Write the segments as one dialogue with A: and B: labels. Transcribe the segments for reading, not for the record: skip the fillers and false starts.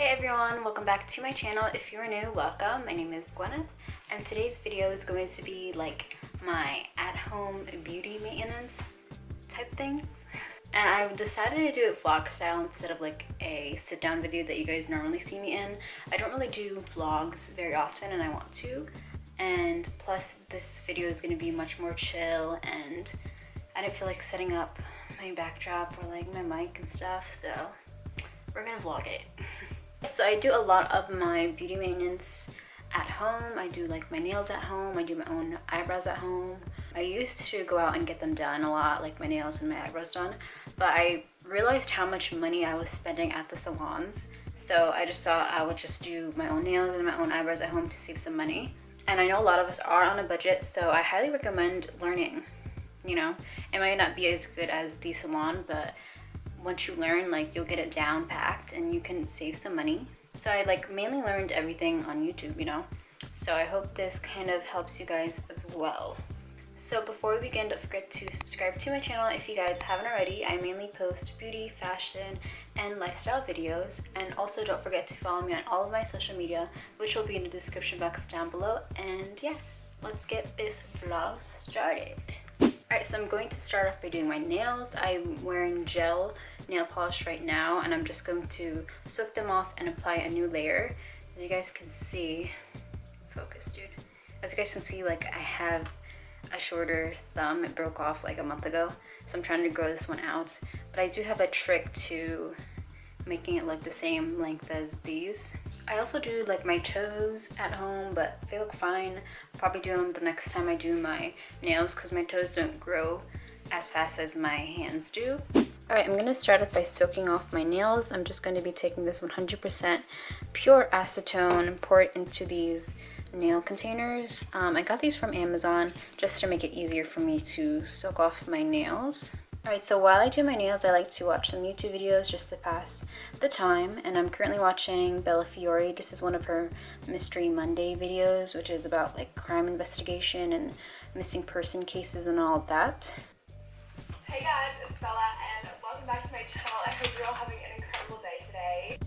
A: Hey everyone, welcome back to my channel. If you're new, welcome. My name is Gwyneth, and today's video is going to be like my at-home beauty maintenance type things. And I decided to do it vlog style instead of like a sit-down video that you guys normally see me in. I don't really do vlogs very often and I want to. And plus this video is going to be much more chill, and I didn't feel like setting up my backdrop or like my mic and stuff, so we're gonna vlog it. So I do a lot of my beauty maintenance at home. I do like my nails at home. I do my own eyebrows at home. I used to go out and get them done a lot, like my nails and my eyebrows done, but I realized how much money I was spending at the salons. So I just thought I would just do my own nails and my own eyebrows at home to save some money. And I know a lot of us are on a budget, so I highly recommend learning. You know, it might not be as good as the salon, but once you learn, like, you'll get it down packed and you can save some money. So I like mainly learned everything on YouTube, you know, so I hope this kind of helps you guys as well. So before we begin, don't forget to subscribe to my channel if you guys haven't already. I mainly post beauty, fashion, and lifestyle videos. And also don't forget to follow me on all of my social media, which will be in the description box down below. And yeah, let's get this vlog started. Alright, so I'm going to start off by doing my nails. I'm wearing gel nail polish right now, and I'm just going to soak them off and apply a new layer. As you guys can see, focus dude. As you guys can see, like, I have a shorter thumb. It broke off like a month ago, so I'm trying to grow this one out. But I do have a trick to making it look the same length as these. I also do like my toes at home, but they look fine. I'll probably do them the next time I do my nails because my toes don't grow as fast as my hands do. Alright, I'm going to start off by soaking off my nails. I'm just going to be taking this 100% pure acetone and pour it into these nail containers. I got these from Amazon just to make it easier for me to soak off my nails. Alright, so while I do my nails, I like to watch some YouTube videos just to pass the time, and I'm currently watching Bella Fiore. This is one of her Mystery Monday videos, which is about like crime investigation and missing person cases and all of that.
B: Hey guys, it's Bella and welcome back to my channel. I hope you're all having an incredible day today.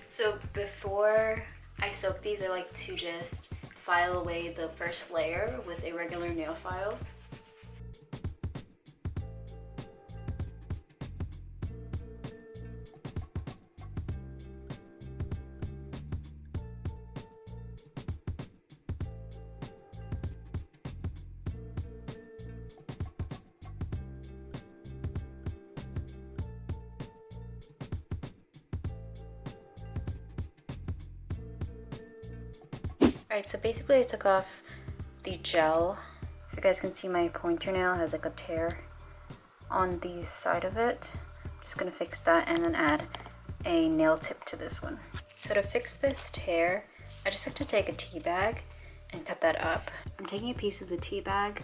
A: So before I soak these, I like to just file away the first layer with a regular nail file. Alright, so basically I took off the gel. If you guys can see, my pointer nail has like a tear on the side of it. I'm just going to fix that and then add a nail tip to this one. So to fix this tear, I just like to take a tea bag and cut that up. I'm taking a piece of the tea bag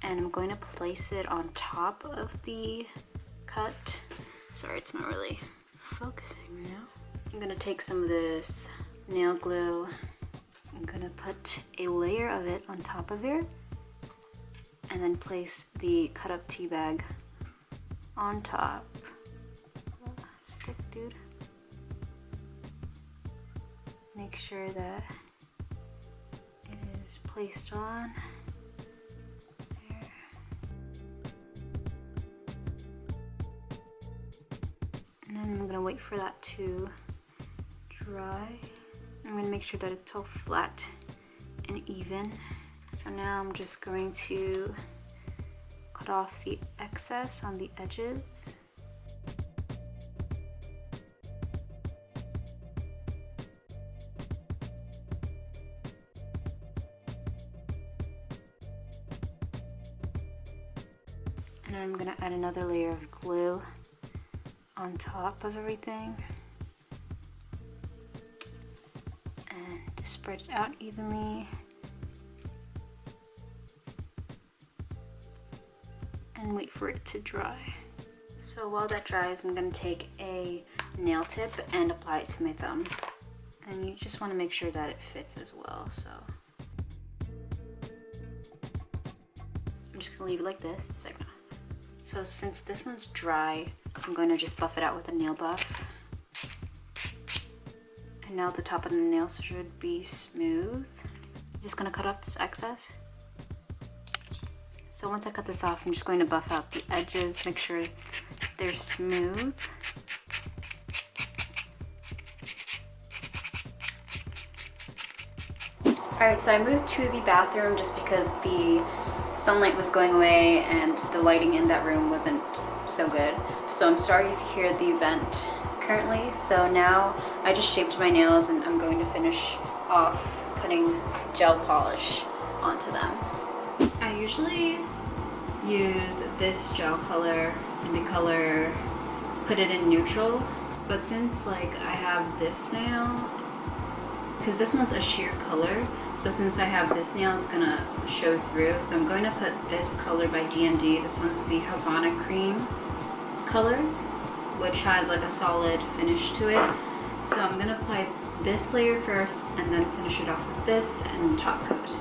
A: and I'm going to place it on top of the cut. Sorry, it's not really focusing right now. I'm going to take some of this nail glue. I'm gonna put a layer of it on top of here and then place the cut up tea bag on top. Stick, dude. Make sure that it is placed on there. And then I'm gonna wait for that to dry. I'm going to make sure that it's all flat and even. So now I'm just going to cut off the excess on the edges. And then I'm going to add another layer of glue on top of everything. Spread it out evenly and wait for it to dry. So while that dries, I'm going to take a nail tip and apply it to my thumb. And you just want to make sure that it fits as well. So just gonna leave it like this. So since this one's dry, I'm going to just buff it out with a nail buff. And now the top of the nails should be smooth. I'm just gonna cut off this excess. So once I cut this off, I'm just going to buff out the edges, make sure they're smooth. Alright, so I moved to the bathroom just because the sunlight was going away and the lighting in that room wasn't so good. So I'm sorry if you hear the vent currently. So now I just shaped my nails and I'm going to finish off putting gel polish onto them. I usually use this GelColor in the color Put It in Neutral, but since like I have this nail, because this one's a sheer color, so since I have this nail, it's gonna show through. So I'm going to put this color by D&D. This one's the Havana cream color, which has like a solid finish to it. So I'm gonna apply this layer first and then finish it off with this and top coat.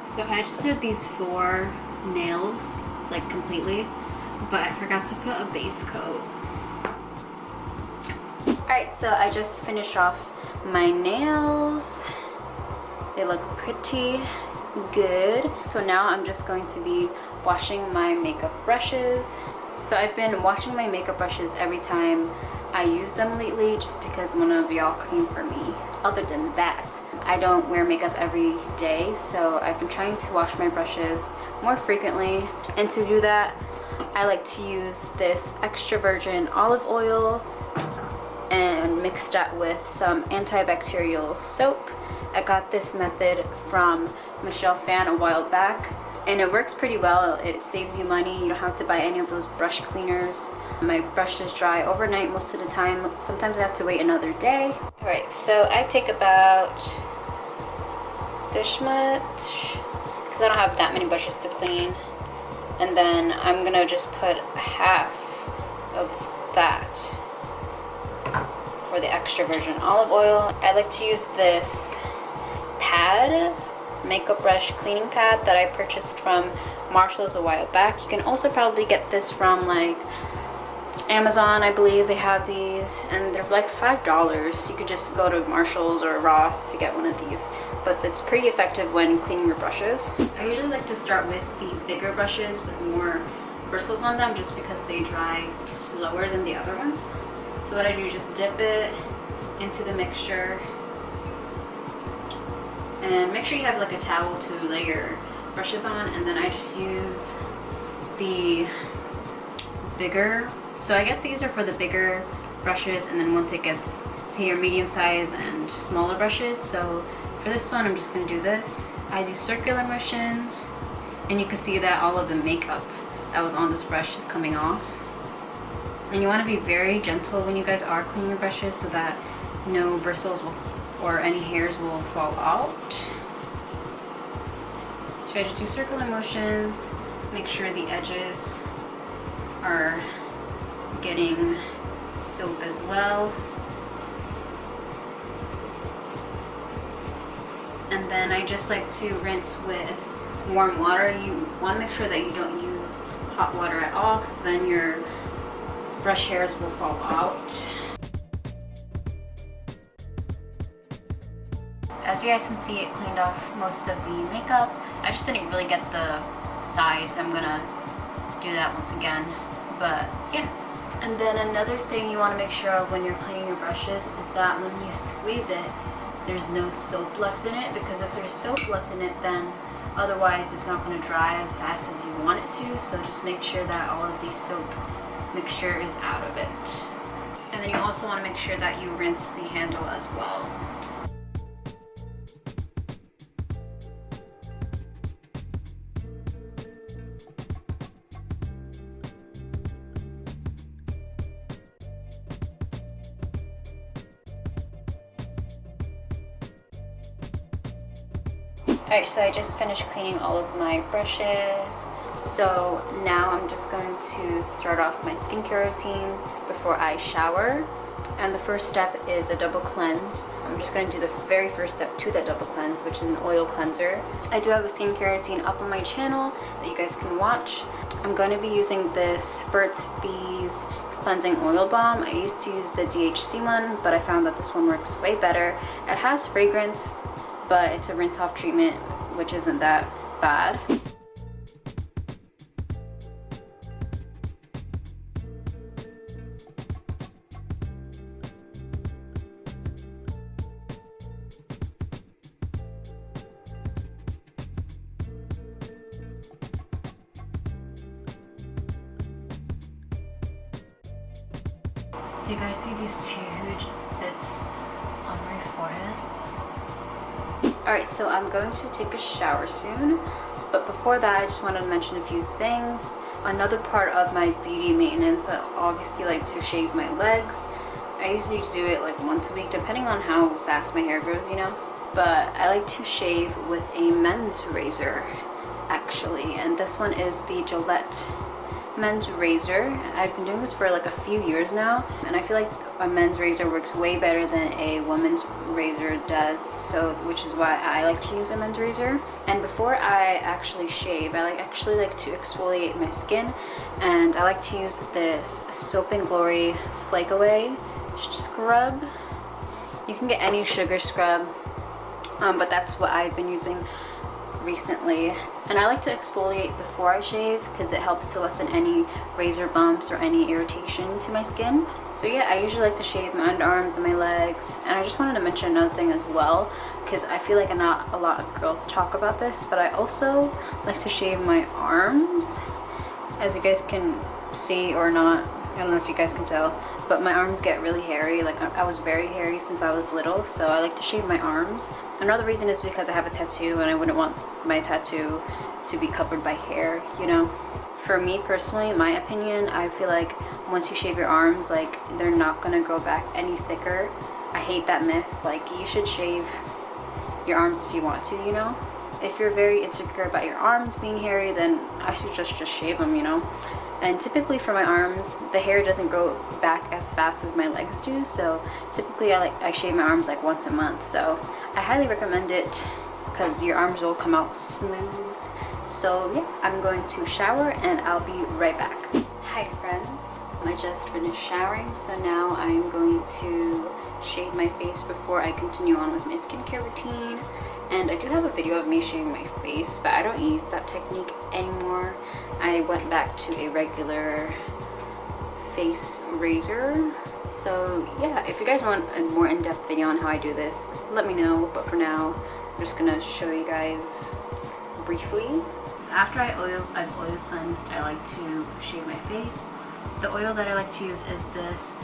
A: So I just did these 4 nails, like completely, but I forgot to put a base coat. Alright, so I just finished off my nails. They look pretty good. So now I'm just going to be washing my makeup brushes. So I've been washing my makeup brushes every time I use them lately just because I want to be all clean for me. Other than that, I don't wear makeup every day, so I've been trying to wash my brushes more frequently. And to do that, I like to use this extra virgin olive oil and mix that with some antibacterial soap. I got this method from Michelle Fan a while back, and it works pretty well. It saves you money. You don't have to buy any of those brush cleaners. My brushes dry overnight most of the time. Sometimes I have to wait another day. Alright, so I take about this much, because I don't have that many brushes to clean. And then I'm gonna just put half of that for the extra virgin olive oil. I like to use this pad, makeup brush cleaning pad that I purchased from Marshall's a while back. You can also probably get this from like Amazon, I believe they have these, and they're like $5. You could just go to Marshall's or Ross to get one of these, but it's pretty effective when cleaning your brushes. I usually like to start with the bigger brushes with more bristles on them just because they dry slower than the other ones. So what I do is just dip it into the mixture and make sure you have like a towel to lay your brushes on, and then I just use the bigger. So I guess these are for the bigger brushes, and then once it gets to your medium size and smaller brushes. So for this one, I'm just gonna do this. I do circular motions, and you can see that all of the makeup that was on this brush is coming off. And you wanna be very gentle when you guys are cleaning your brushes so that no bristles or any hairs will fall out. So I just do circular motions, make sure the edges are getting soap as well. And then I just like to rinse with warm water. You want to make sure that you don't use hot water at all, because then your brush hairs will fall out. As you guys can see, it cleaned off most of the makeup. I just didn't really get the sides. I'm gonna do that once again, but yeah. And then another thing you want to make sure of when you're cleaning your brushes is that when you squeeze it, there's no soap left in it, because if there's soap left in it, then otherwise it's not going to dry as fast as you want it to. So just make sure that all of the soap mixture is out of it. And then you also want to make sure that you rinse the handle as well. Alright, so I just finished cleaning all of my brushes. So now I'm just going to start off my skincare routine before I shower. And the first step is a double cleanse. I'm just going to do the very first step to that double cleanse, which is an oil cleanser. I do have a skincare routine up on my channel that you guys can watch. I'm going to be using this Burt's Bees Cleansing Oil Balm. I used to use the DHC one, but I found that this one works way better. It has fragrance, but it's a rinse off treatment, which isn't that bad. Do you guys see these two huge zits on my forehead? Alright, so I'm going to take a shower soon, but before that I just wanted to mention a few things. Another part of my beauty maintenance, I obviously like to shave my legs. I usually do it like once a week, depending on how fast my hair grows, you know? But I like to shave with a men's razor, actually, and this one is the Gilette men's razor. I've been doing this for like a few years now, and I feel like a men's razor works way better than a woman's razor does, so which is why I like to use a men's razor. And before I actually shave, I actually like to exfoliate my skin, and I like to use this Soap and Glory Flake Away scrub. You can get any sugar scrub, but that's what I've been using recently. And I like to exfoliate before I shave because it helps to lessen any razor bumps or any irritation to my skin. So yeah, I usually like to shave my underarms and my legs. And I just wanted to mention another thing as well, because I feel like not a lot of girls talk about this, but I also like to shave my arms. As you guys can see or not, I don't know if you guys can tell, but my arms get really hairy. Like I was very hairy since I was little, so I like to shave my arms. Another reason is because I have a tattoo and I wouldn't want my tattoo to be covered by hair, you know? For me personally, in my opinion, I feel like once you shave your arms, like they're not gonna grow back any thicker. I hate that myth. Like you should shave your arms if you want to, you know? If you're very insecure about your arms being hairy, then I suggest just shave them, you know? And typically for my arms, the hair doesn't grow back as fast as my legs do, so typically I shave my arms like once a month. So I highly recommend it because your arms will come out smooth. So yeah, I'm going to shower and I'll be right back. Hi friends, I just finished showering, so now I'm going to shave my face before I continue on with my skincare routine. And I do have a video of me shaving my face, but I don't use that technique anymore. I went back to a regular face razor. So yeah, if you guys want a more in-depth video on how I do this, let me know. But for now, I'm just gonna show you guys briefly. So after I've oil cleansed, I like to shave my face. The oil that I like to use is this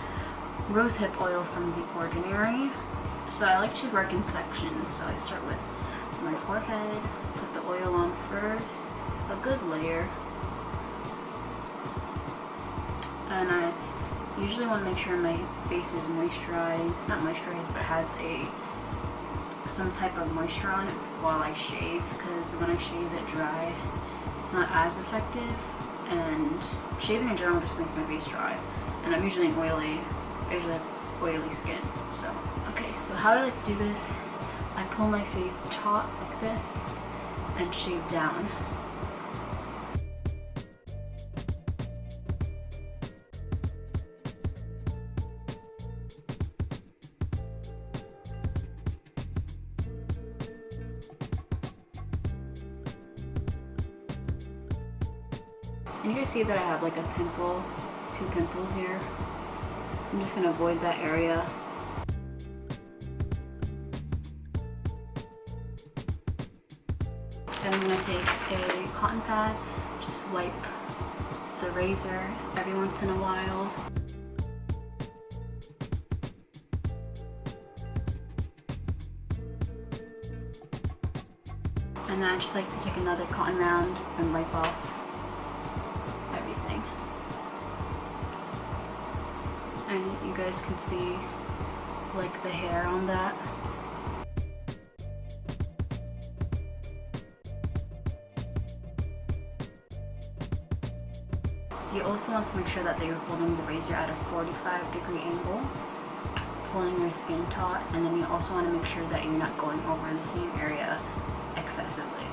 A: rosehip oil from The Ordinary. So I like to work in sections. So I start with my forehead, put the oil on first, a good layer. And I usually want to make sure my face is moisturized, not moisturized, but has some type of moisture on it while I shave, because when I shave it dry, it's not as effective, and shaving in general just makes my face dry. And I usually have oily skin, so. Okay, so how I like to do this, I pull my face taut like this and shave down. And you guys see that I have like a pimple, 2 pimples here. I'm just gonna avoid that area. Then I'm gonna take a cotton pad, just wipe the razor every once in a while. And then I just like to take another cotton round and wipe off everything. And you guys can see like the hair on that. you also want to make sure that you're holding the razor at a 45-degree angle, pulling your skin taut, and then you also want to make sure that you're not going over the same area excessively.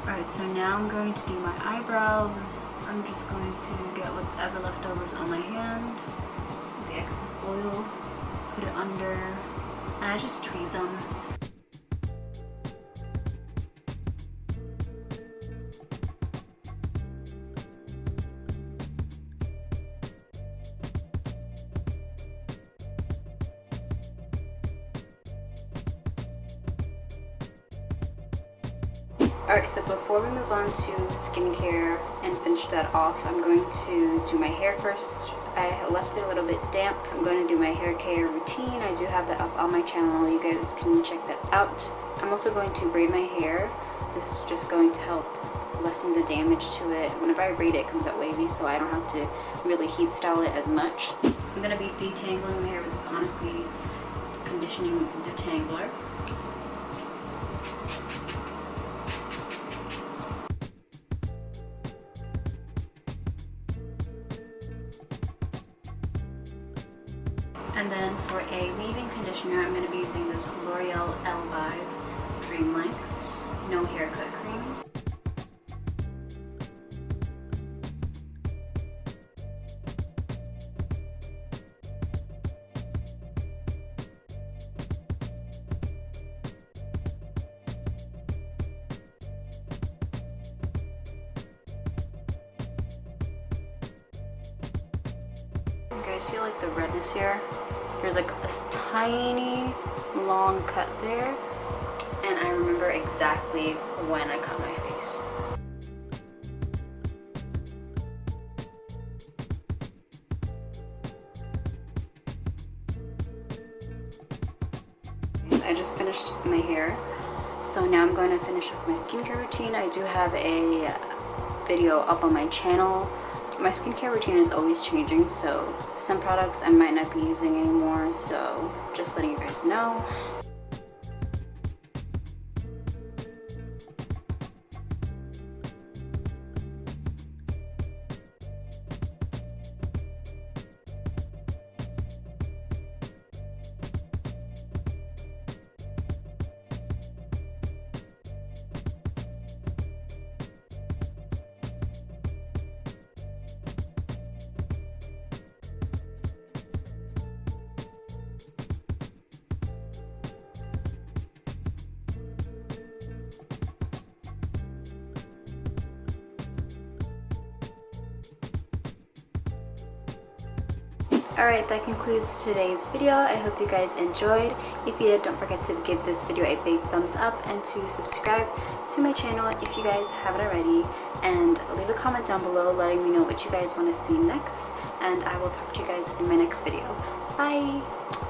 A: Alright, so now I'm going to do my eyebrows. I'm just going to get whatever leftovers on my hand, the excess oil, put it under, and I just tweeze them. Alright, so before we move on to skincare and finish that off, I'm going to do my hair first. I left it a little bit damp. I'm going to do my hair care routine. I do have that up on my channel. You guys can check that out. I'm also going to braid my hair. This is just going to help lessen the damage to it. Whenever I braid it, it comes out wavy, so I don't have to really heat style it as much. I'm going to be detangling my hair with this Honest Beauty conditioning detangler. And then for a leave-in conditioner, I'm going to be using this L'Oreal Elvive Dream Lengths No Haircut Cream. You guys feel like the redness here? There's like a tiny long cut there, and I remember exactly when I cut my face. I just finished my hair, so now I'm going to finish up my skincare routine. I do have a video up on my channel. My skincare routine is always changing, so some products I might not be using anymore, so just letting you guys know. Alright, that concludes today's video. I hope you guys enjoyed. If you did, don't forget to give this video a big thumbs up and to subscribe to my channel if you guys haven't already. And leave a comment down below letting me know what you guys want to see next. And I will talk to you guys in my next video. Bye!